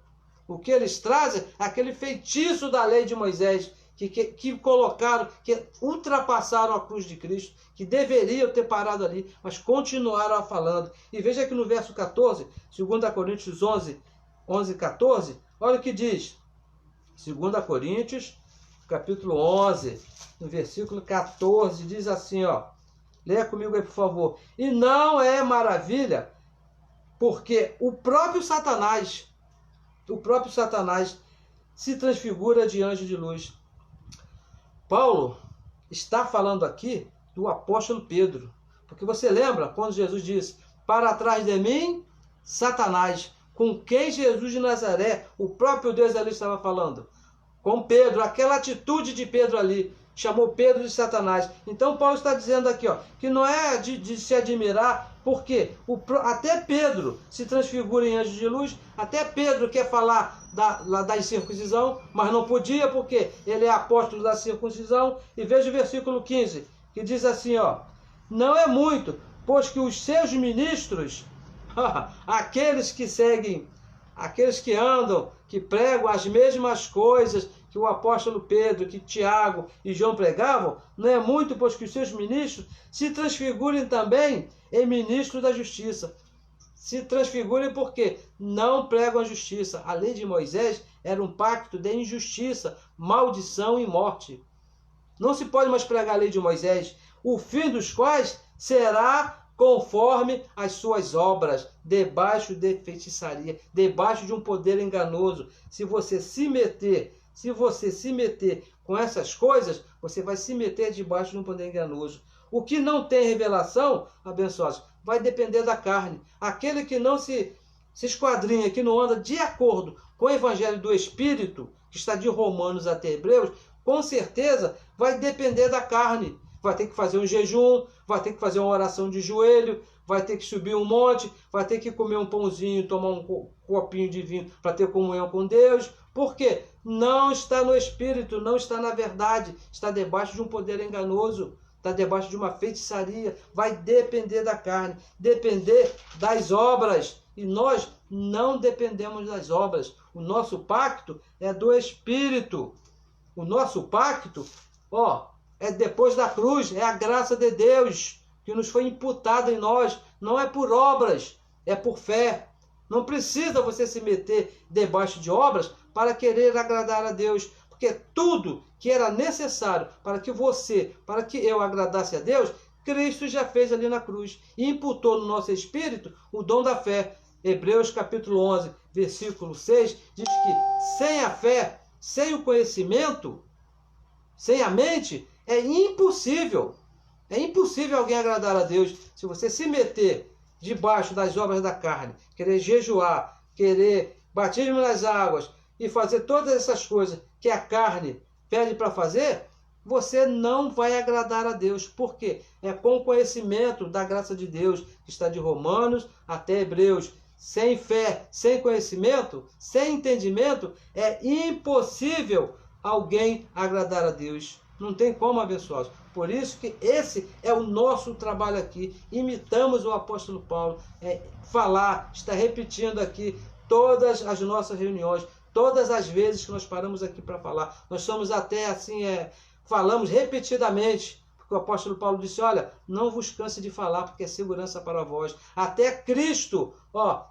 O que eles trazem é aquele feitiço da lei de Moisés, que colocaram, que ultrapassaram a cruz de Cristo, que deveriam ter parado ali, mas continuaram falando. E veja aqui no verso 14, 2 Coríntios 11, 14, olha o que diz. 2 Coríntios, capítulo 11, no versículo 14, diz assim, ó. Leia comigo aí, por favor. E não é maravilha, porque o próprio Satanás se transfigura de anjo de luz. Paulo está falando aqui do apóstolo Pedro. Porque você lembra quando Jesus disse: para trás de mim, Satanás, com quem Jesus de Nazaré, o próprio Deus ali estava falando? Com Pedro, aquela atitude de Pedro ali, chamou Pedro de Satanás. Então Paulo está dizendo aqui, ó, que não é de se admirar, porque até Pedro se transfigura em anjo de luz, até Pedro quer falar da incircuncisão, mas não podia, porque ele é apóstolo da circuncisão. E veja o versículo 15, que diz assim, ó: não é muito, pois que os seus ministros, aqueles que seguem, aqueles que andam, que pregam as mesmas coisas que o apóstolo Pedro, que Tiago e João pregavam, não é muito, pois que os seus ministros se transfigurem também em ministros da justiça. Se transfigurem porque não pregam a justiça. A lei de Moisés era um pacto de injustiça, maldição e morte. Não se pode mais pregar a lei de Moisés, o fim dos quais será conforme as suas obras, debaixo de feitiçaria, debaixo de um poder enganoso. Se você se meter com essas coisas, você vai se meter debaixo de um poder enganoso. O que não tem revelação, abençoados, vai depender da carne. Aquele que não se esquadrinha, que não anda de acordo com o evangelho do Espírito, que está de Romanos até Hebreus, com certeza vai depender da carne. Vai ter que fazer um jejum, vai ter que fazer uma oração de joelho, vai ter que subir um monte, vai ter que comer um pãozinho, tomar um copinho de vinho para ter comunhão com Deus. Por quê? Não está no Espírito, não está na verdade, está debaixo de um poder enganoso, está debaixo de uma feitiçaria. Vai depender da carne, depender das obras. E nós não dependemos das obras. O nosso pacto é do Espírito. O nosso pacto, é depois da cruz, é a graça de Deus que nos foi imputada em nós. Não é por obras, é por fé. Não precisa você se meter debaixo de obras para querer agradar a Deus, porque tudo que era necessário para que eu agradasse a Deus, Cristo já fez ali na cruz e imputou no nosso espírito o dom da fé. Hebreus capítulo 11, versículo 6, diz que sem a fé, sem o conhecimento, sem a mente, é impossível alguém agradar a Deus. Se você se meter debaixo das obras da carne, querer jejuar, querer batismo nas águas e fazer todas essas coisas que a carne pede para fazer, você não vai agradar a Deus. Por quê? É com o conhecimento da graça de Deus, que está de Romanos até Hebreus. Sem fé, sem conhecimento, sem entendimento, é impossível alguém agradar a Deus. Não tem como, abençoados. Por isso que esse é o nosso trabalho aqui. Imitamos o apóstolo Paulo. Está repetindo aqui todas as nossas reuniões, todas as vezes que nós paramos aqui para falar. Nós somos até assim, falamos repetidamente, porque o apóstolo Paulo disse, olha, não vos canse de falar, porque é segurança para vós. Até Cristo,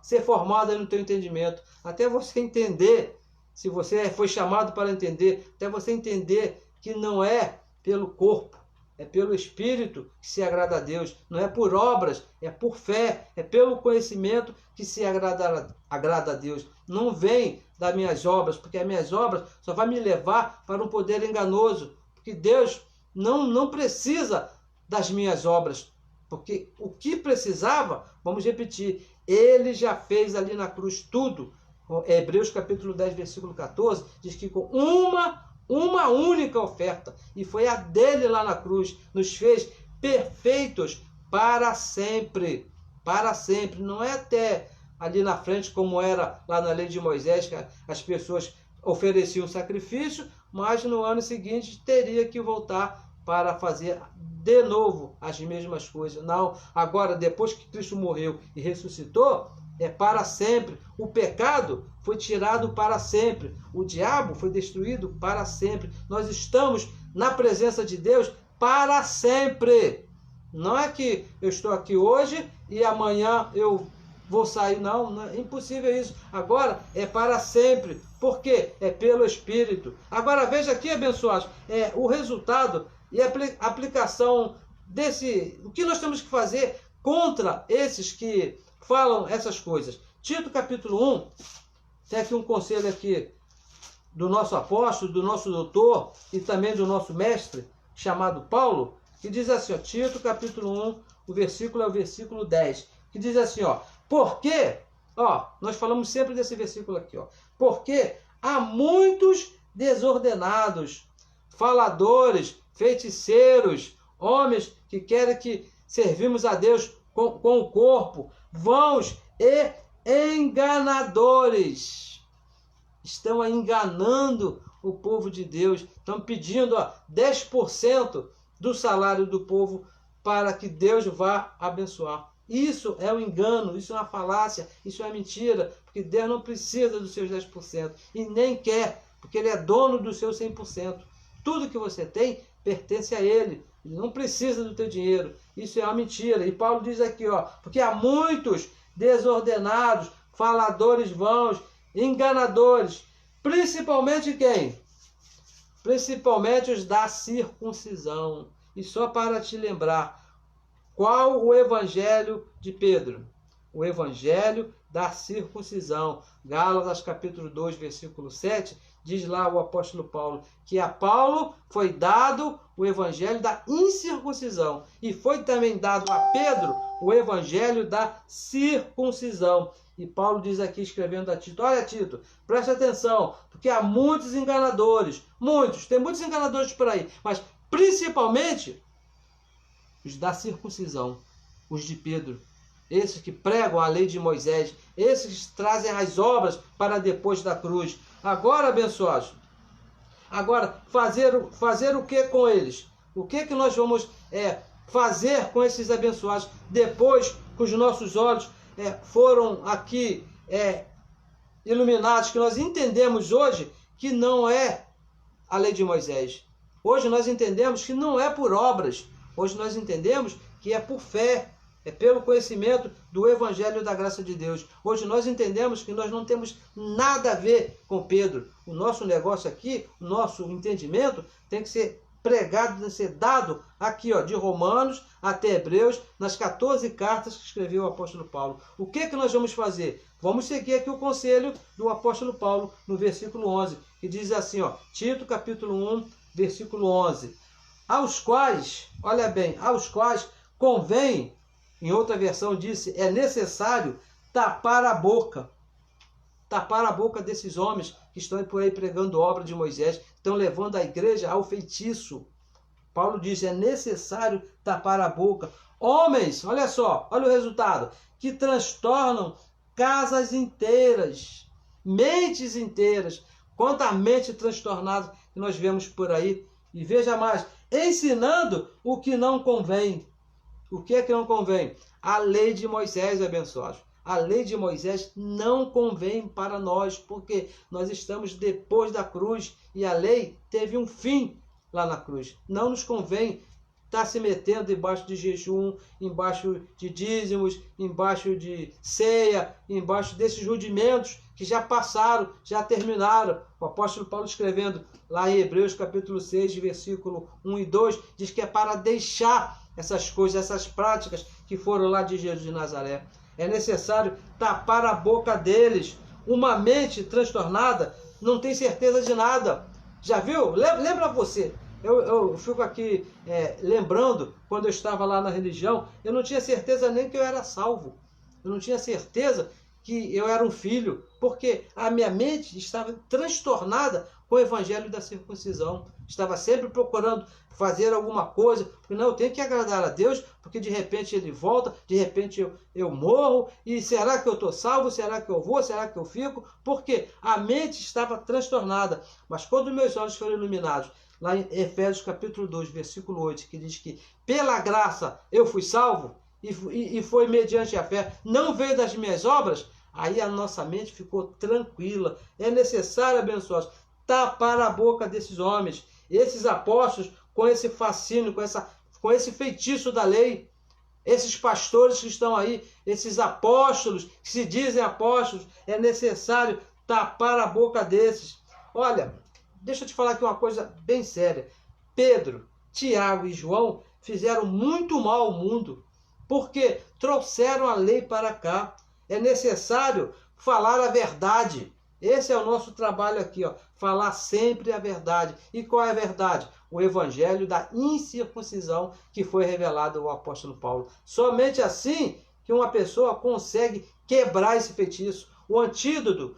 ser formado aí no teu entendimento, até você entender, se você foi chamado para entender, até você entender que não é pelo corpo, é pelo Espírito que se agrada a Deus. Não é por obras, é por fé, é pelo conhecimento que se agrada a Deus. Não vem das minhas obras, porque as minhas obras só vai me levar para um poder enganoso. Porque Deus não precisa das minhas obras. Porque o que precisava, vamos repetir, Ele já fez ali na cruz tudo. Hebreus capítulo 10, versículo 14, diz que com uma única oferta, e foi a dele lá na cruz, nos fez perfeitos para sempre. Para sempre. Não é até ali na frente, como era lá na lei de Moisés, que as pessoas ofereciam sacrifício, mas no ano seguinte teria que voltar para fazer de novo as mesmas coisas. Não, agora depois que Cristo morreu e ressuscitou, é para sempre. O pecado foi tirado para sempre. O diabo foi destruído para sempre. Nós estamos na presença de Deus para sempre. Não é que eu estou aqui hoje e amanhã eu vou sair. Não, é impossível isso. Agora é para sempre. Por quê? É pelo Espírito. Agora veja aqui, abençoados, o resultado e a aplicação desse... O que nós temos que fazer contra esses que falam essas coisas. Tito capítulo 1, tem aqui um conselho aqui do nosso apóstolo, do nosso doutor e também do nosso mestre, chamado Paulo, que diz assim, Tito capítulo 1, o versículo é o versículo 10, que diz assim, porque, nós falamos sempre desse versículo aqui, porque há muitos desordenados, faladores, feiticeiros, homens que querem que servimos a Deus com o corpo, vãos e enganadores. Estão enganando o povo de Deus. Estão pedindo 10% do salário do povo para que Deus vá abençoar. Isso é um engano, isso é uma falácia, isso é uma mentira, porque Deus não precisa dos seus 10% e nem quer, porque Ele é dono dos seus 100%. Tudo que você tem pertence a Ele. Ele não precisa do teu dinheiro. Isso é uma mentira. E Paulo diz aqui, porque há muitos desordenados, faladores vãos, enganadores. Principalmente quem? Principalmente os da circuncisão. E só para te lembrar, qual o evangelho de Pedro? O evangelho da circuncisão. Gálatas capítulo 2, versículo 7, diz lá o apóstolo Paulo, que a Paulo foi dado o evangelho da incircuncisão. E foi também dado a Pedro o evangelho da circuncisão. E Paulo diz aqui, escrevendo a Tito, olha Tito, presta atenção, porque há muitos enganadores, tem muitos enganadores por aí, mas principalmente os da circuncisão, os de Pedro, esses que pregam a lei de Moisés, esses que trazem as obras para depois da cruz. Agora, abençoados, fazer o que com eles? O que nós vamos fazer com esses abençoados depois que os nossos olhos foram aqui iluminados, que nós entendemos hoje que não é a lei de Moisés. Hoje nós entendemos que não é por obras. Hoje nós entendemos que é por fé, é pelo conhecimento do Evangelho da graça de Deus. Hoje nós entendemos que nós não temos nada a ver com Pedro. O nosso negócio aqui, o nosso entendimento tem que ser pregado, tem que ser dado aqui, de Romanos até Hebreus, nas 14 cartas que escreveu o apóstolo Paulo. O que nós vamos fazer? Vamos seguir aqui o conselho do apóstolo Paulo no versículo 11, que diz assim, Tito capítulo 1, versículo 11. Aos quais, olha bem, aos quais convém, em outra versão disse, é necessário tapar a boca desses homens que estão por aí pregando obra de Moisés, estão levando a igreja ao feitiço. Paulo diz, é necessário tapar a boca. Homens, olha só, olha o resultado, que transtornam casas inteiras, mentes inteiras. Quanta mente transtornada que nós vemos por aí. E veja mais, ensinando o que não convém. O que é que não convém? A lei de Moisés, abençoados. a lei de Moisés não convém para nós, porque nós estamos depois da cruz e a lei teve um fim lá na cruz. Não nos convém estar se metendo embaixo de jejum, embaixo de dízimos, embaixo de ceia, embaixo desses rudimentos que já passaram, já terminaram. O apóstolo Paulo, escrevendo lá em Hebreus capítulo 6, versículo 1 e 2, diz que é para deixar essas coisas, essas práticas que foram lá de Jesus de Nazaré. É necessário tapar a boca deles. Uma mente transtornada não tem certeza de nada. Já viu? Lembra você? Eu fico aqui lembrando, quando eu estava lá na religião, eu não tinha certeza nem que eu era salvo. Eu não tinha certeza que eu era um filho, porque a minha mente estava transtornada com o evangelho da circuncisão. Estava sempre procurando fazer alguma coisa, porque não, eu tenho que agradar a Deus, porque de repente ele volta, de repente eu morro, e será que eu estou salvo? Será que eu vou? Será que eu fico? Porque a mente estava transtornada. Mas quando meus olhos foram iluminados, lá em Efésios capítulo 2, versículo 8, que diz que pela graça eu fui salvo, e foi mediante a fé, não veio das minhas obras, aí a nossa mente ficou tranquila. É necessário, abençoados, tapar a boca desses homens, esses apóstolos, com esse fascínio, com esse feitiço da lei, esses pastores que estão aí, esses apóstolos, que se dizem apóstolos, é necessário tapar a boca desses. Olha, deixa eu te falar aqui uma coisa bem séria. Pedro, Tiago e João fizeram muito mal ao mundo, porque trouxeram a lei para cá. É necessário falar a verdade. Esse é o nosso trabalho aqui, ó, falar sempre a verdade. E qual é a verdade? O evangelho da incircuncisão que foi revelado ao apóstolo Paulo. Somente assim que uma pessoa consegue quebrar esse feitiço. O antídoto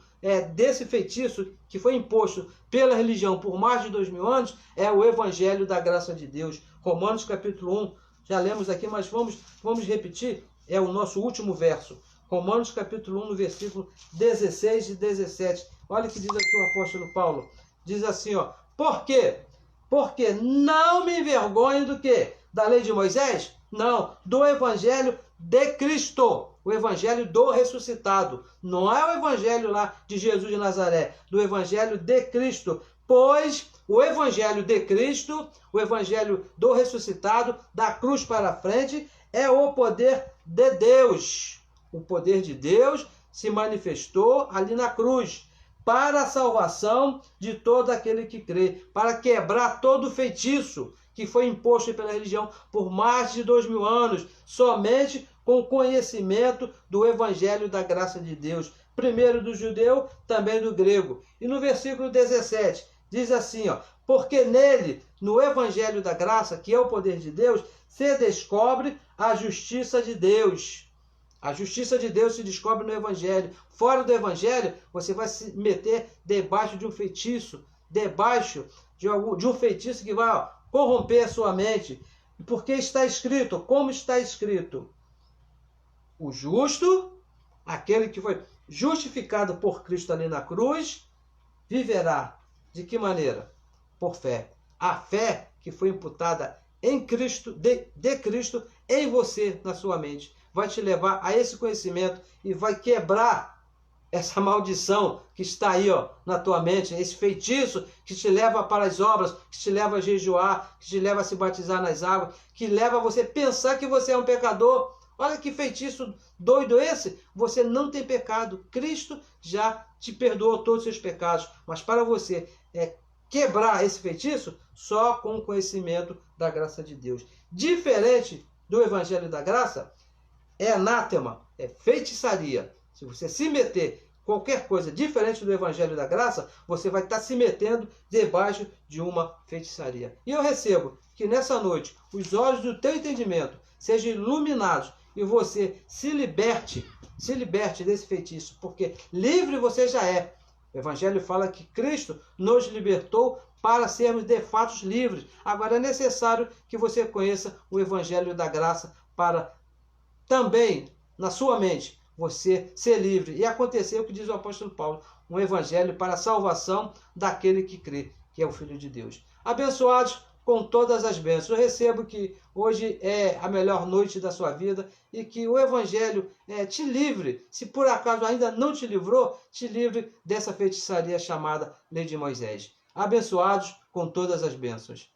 desse feitiço que foi imposto pela religião por mais de 2000 anos é o evangelho da graça de Deus. Romanos capítulo 1, já lemos aqui, mas vamos repetir, é o nosso último verso. Romanos capítulo 1, no versículo 16 e 17. Olha o que diz aqui o apóstolo Paulo. Diz assim, ó: por quê? Porque não me envergonho do quê? Da lei de Moisés? Não, do evangelho de Cristo. O evangelho do ressuscitado. Não é o evangelho lá de Jesus de Nazaré, do evangelho de Cristo. Pois o evangelho de Cristo, o evangelho do ressuscitado, da cruz para frente, é o poder de Deus. O poder de Deus se manifestou ali na cruz, para a salvação de todo aquele que crê, para quebrar todo o feitiço que foi imposto pela religião por mais de 2000 anos, somente com o conhecimento do evangelho da graça de Deus, primeiro do judeu, também do grego. E no versículo 17, diz assim, ó: porque nele, no evangelho da graça, que é o poder de Deus, se descobre a justiça de Deus. A justiça de Deus se descobre no evangelho. Fora do evangelho, você vai se meter debaixo de um feitiço, debaixo de um feitiço que vai corromper a sua mente. Porque está escrito, como está escrito: o justo, aquele que foi justificado por Cristo ali na cruz, viverá. De que maneira? Por fé. A fé que foi imputada em Cristo, de Cristo em você, na sua mente, vai te levar a esse conhecimento e vai quebrar essa maldição que está aí, ó, na tua mente, esse feitiço que te leva para as obras, que te leva a jejuar, que te leva a se batizar nas águas, que leva a você pensar que você é um pecador. Olha que feitiço doido esse! Você não tem pecado. Cristo já te perdoou todos os seus pecados. Mas para você quebrar esse feitiço, só com o conhecimento da graça de Deus. Diferente do evangelho da graça, é anátema, é feitiçaria. Se você se meter qualquer coisa diferente do evangelho da graça, você vai estar se metendo debaixo de uma feitiçaria. E eu recebo que nessa noite os olhos do teu entendimento sejam iluminados e você se liberte desse feitiço, porque livre você já é. O evangelho fala que Cristo nos libertou para sermos de fato livres. Agora é necessário que você conheça o evangelho da graça para também, na sua mente, você ser livre. E acontecer o que diz o apóstolo Paulo, um evangelho para a salvação daquele que crê, que é o Filho de Deus. Abençoados, com todas as bênçãos. Eu recebo que hoje é a melhor noite da sua vida e que o Evangelho te livre, se por acaso ainda não te livrou, te livre dessa feitiçaria chamada Lei de Moisés. Abençoados com todas as bênçãos.